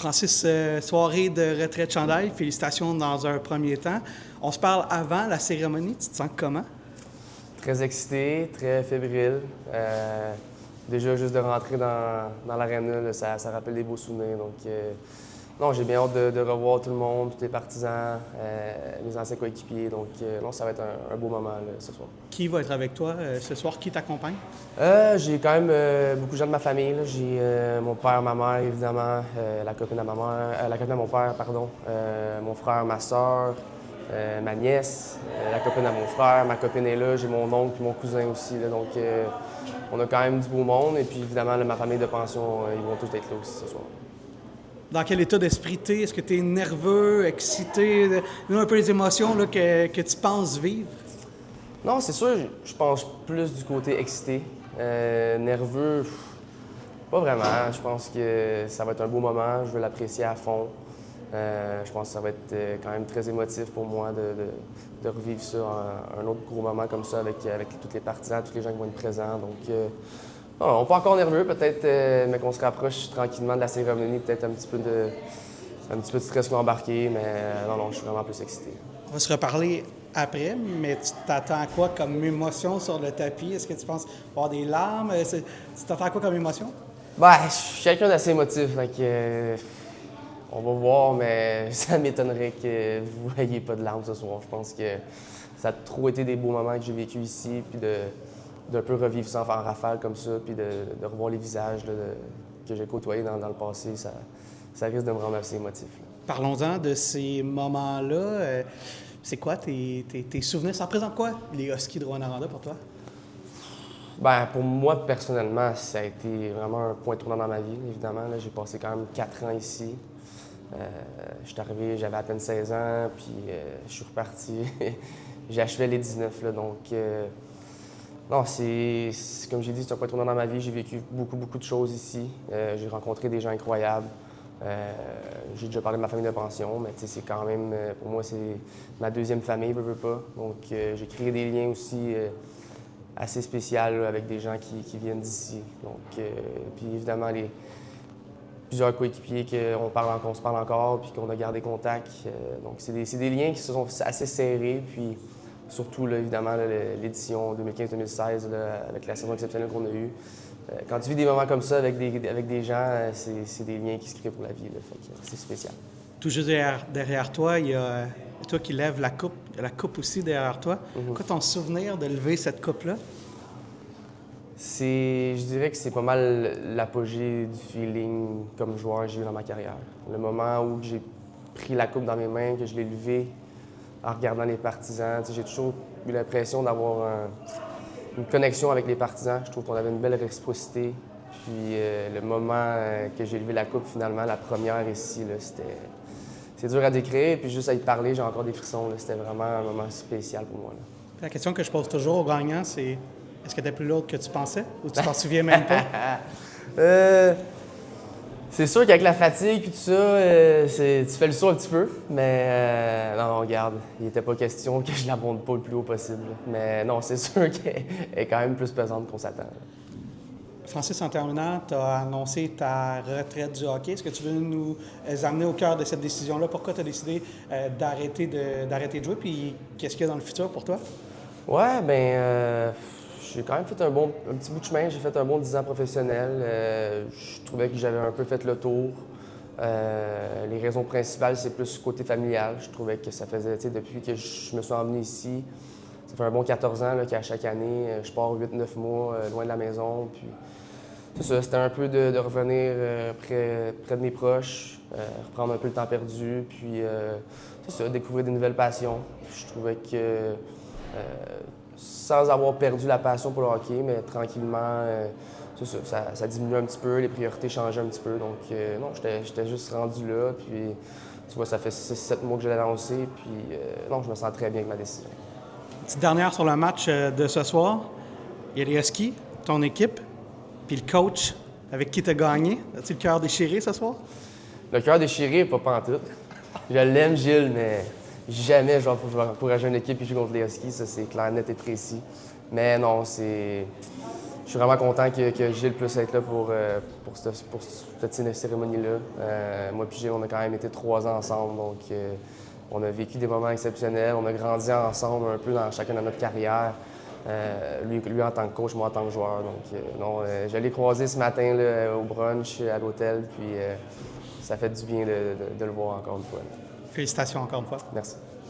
Francis, soirée de retraite chandail, félicitations dans un premier temps. On se parle avant la cérémonie, tu te sens comment? Très excité, très fébrile. Déjà, juste de rentrer dans l'aréna, ça rappelle des beaux souvenirs. Donc, non, j'ai bien hâte de revoir tout le monde, tous les partisans, mes anciens coéquipiers. Donc, non, ça va être un beau moment là, ce soir. Qui va être avec toi ce soir? Qui t'accompagne? J'ai quand même beaucoup de gens de ma famille. J'ai mon père, ma mère, évidemment, la copine de ma mère, la copine de mon père, pardon, mon frère, ma soeur, ma nièce, la copine à mon frère, ma copine est là, j'ai mon oncle et mon cousin aussi. Là, donc, on a quand même du beau monde. Et puis, évidemment, là, ma famille de pension, ils vont tous être là aussi ce soir. Dans quel état d'esprit t'es? Est-ce que tu es nerveux, excité? Donne-nous un peu les émotions là, que tu penses vivre. Non, c'est sûr, je pense plus du côté excité. Nerveux, pas vraiment. Je pense que ça va être un beau moment, je veux l'apprécier à fond. Je pense que ça va être quand même très émotif pour moi de revivre ça, un autre gros moment comme ça avec tous les partisans, tous les gens qui vont être présents. Donc, non, on n'est pas encore nerveux peut-être, mais qu'on se rapproche tranquillement de la cérémonie, peut-être un petit peu de stress qui va embarquer, mais non, je suis vraiment plus excité. On va se reparler après, mais tu t'attends à quoi comme émotion sur le tapis? Est-ce que tu penses avoir des larmes? Tu t'attends à quoi comme émotion? Je suis quelqu'un d'assez émotif, donc on va voir, mais ça m'étonnerait que vous ne voyez pas de larmes ce soir. Je pense que ça a trop été des beaux moments que j'ai vécu ici, puis d'un peu revivre ça en rafale comme ça, puis de revoir les visages là, que j'ai côtoyés dans le passé, ça risque de me rendre assez émotif. Là. Parlons-en de ces moments-là. C'est quoi tes souvenirs? Ça représente quoi, les Huskies de Rouyn-Noranda pour toi? Pour moi, personnellement, ça a été vraiment un point tournant dans ma vie, évidemment. Là, j'ai passé quand même 4 ans ici. Je suis arrivé, j'avais à peine 16 ans, puis je suis reparti. J'achevais les 19, là, donc... non, c'est comme j'ai dit, c'est un point tournant dans ma vie. J'ai vécu beaucoup de choses ici. J'ai rencontré des gens incroyables. J'ai déjà parlé de ma famille de pension, mais c'est quand même, pour moi, c'est ma deuxième famille, veux pas. Donc, j'ai créé des liens aussi assez spéciaux là, avec des gens qui viennent d'ici. Donc, puis évidemment, plusieurs coéquipiers qu'on se parle encore, puis qu'on a gardé contact. Donc, c'est des liens qui se sont assez serrés, puis surtout, là, évidemment, là, l'édition 2015-2016, là, avec la saison exceptionnelle qu'on a eue. Quand tu vis des moments comme ça avec des gens, c'est des liens qui se créent pour la vie. Là, fait que c'est spécial. Tout juste derrière toi, il y a toi qui lèves la coupe. Il y a la coupe aussi derrière toi. Mm-hmm. Quoi ton souvenir de lever cette coupe-là? Je dirais que c'est pas mal l'apogée du feeling comme joueur que j'ai eu dans ma carrière. Le moment où j'ai pris la coupe dans mes mains, que je l'ai levée en regardant les partisans. J'ai toujours eu l'impression d'avoir une connexion avec les partisans. Je trouve qu'on avait une belle réciprocité. Puis le moment que j'ai levé la coupe, finalement, la première ici, là, c'est dur à décrire. Puis juste à y parler, j'ai encore des frissons. Là. C'était vraiment un moment spécial pour moi. Là. La question que je pose toujours aux gagnants, c'est est-ce qu'elle était plus lourde que tu pensais ou tu t'en souviens même pas? C'est sûr qu'avec la fatigue et tout ça, tu fais le saut un petit peu. Mais non, regarde, il n'était pas question que je la monte pas le plus haut possible. Mais non, c'est sûr qu'elle est quand même plus pesante qu'on s'attend. Francis, en terminant, tu as annoncé ta retraite du hockey. Est-ce que tu veux nous amener au cœur de cette décision-là? Pourquoi tu as décidé d'arrêter de jouer? Puis qu'est-ce qu'il y a dans le futur pour toi? Ouais, j'ai quand même fait un petit bout de chemin. J'ai fait un bon 10 ans professionnel. Je trouvais que j'avais un peu fait le tour. Les raisons principales, c'est plus côté familial. Je trouvais que ça faisait, depuis que je me suis emmené ici, ça fait un bon 14 ans là, qu'à chaque année, je pars 8-9 mois loin de la maison. Puis c'est ça, c'était un peu de revenir près de mes proches, reprendre un peu le temps perdu, puis c'est ça, découvrir des nouvelles passions. Je trouvais que sans avoir perdu la passion pour le hockey, mais tranquillement, c'est ça diminue un petit peu, les priorités changeaient un petit peu. Donc non, j'étais juste rendu là, puis tu vois, ça fait 6-7 mois que je l'ai lancé, puis non, je me sens très bien avec ma décision. Petite dernière sur le match de ce soir. Il y a les Huskies, ton équipe, puis le coach avec qui tu as gagné. As-tu le cœur déchiré ce soir? Le cœur déchiré, pas pantoute. Je l'aime, Gilles, mais jamais je vais encourager une équipe qui joue contre les Huskies. Ça, c'est clair, net et précis. Mais non, c'est je suis vraiment content que Gilles puisse être là pour cette cérémonie-là. Moi et Gilles, on a quand même été 3 ans ensemble, donc on a vécu des moments exceptionnels. On a grandi ensemble un peu dans chacun de notre carrière. Lui en tant que coach, moi en tant que joueur. Donc, je l'ai croisé ce matin là, au brunch à l'hôtel, puis ça fait du bien de le voir encore une fois. Félicitations encore une fois. Merci.